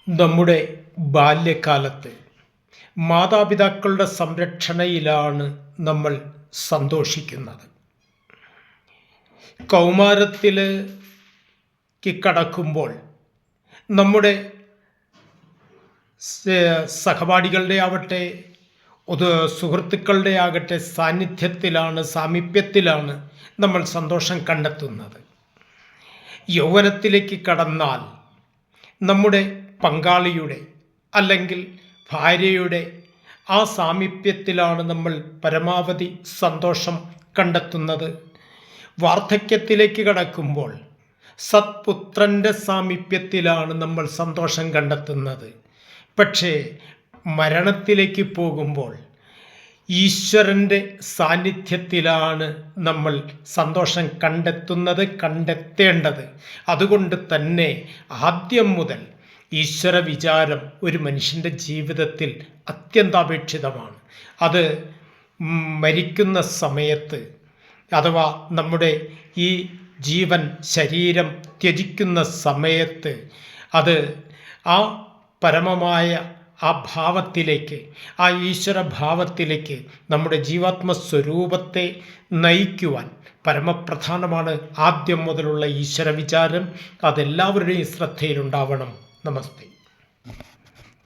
നമ്മുടെ ബാല്യകാലത്ത് മാതാപിതാക്കളുടെ സംരക്ഷണയിലാണ് നമ്മൾ സന്തോഷിക്കുന്നത്. കൗമാരത്തിലേക്ക് കടക്കുമ്പോൾ നമ്മുടെ സഹപാഠികളുടെ ആവട്ടെ സുഹൃത്തുക്കളുടെ ആകട്ടെ സാമീപ്യത്തിലാണ് നമ്മൾ സന്തോഷം കണ്ടെത്തുന്നത്. യൗവനത്തിലേക്ക് കടന്നാൽ നമ്മുടെ പങ്കാളിയുടെ അല്ലെങ്കിൽ ഭാര്യയുടെ ആ സാമീപ്യത്തിലാണ് നമ്മൾ പരമാവധി സന്തോഷം കണ്ടെത്തുന്നത്. വാർദ്ധക്യത്തിലേക്ക് കടക്കുമ്പോൾ സത്പുത്രൻ്റെ സാമീപ്യത്തിലാണ് നമ്മൾ സന്തോഷം കണ്ടെത്തുന്നത്. പക്ഷേ മരണത്തിലേക്ക് പോകുമ്പോൾ ഈശ്വരൻ്റെ സാന്നിധ്യത്തിലാണ് നമ്മൾ സന്തോഷം കണ്ടെത്തേണ്ടത്. അതുകൊണ്ട് തന്നെ ആദ്യം മുതൽ ഈശ്വര വിചാരം ഒരു മനുഷ്യൻ്റെ ജീവിതത്തിൽ അത്യന്താപേക്ഷിതമാണ്. അത് മരിക്കുന്ന സമയത്ത് അഥവാ നമ്മുടെ ഈ ശരീരം ത്യജിക്കുന്ന സമയത്ത് അത് ആ പരമമായ ആ ഭാവത്തിലേക്ക്, ആ ഈശ്വരഭാവത്തിലേക്ക് നമ്മുടെ ജീവാത്മസ്വരൂപത്തെ നയിക്കുവാൻ പരമപ്രധാനമാണ് ആദ്യം മുതലുള്ള ഈശ്വര വിചാരം. അതെല്ലാവരുടെയും ശ്രദ്ധയിലുണ്ടാവണം. നമസ്തേ.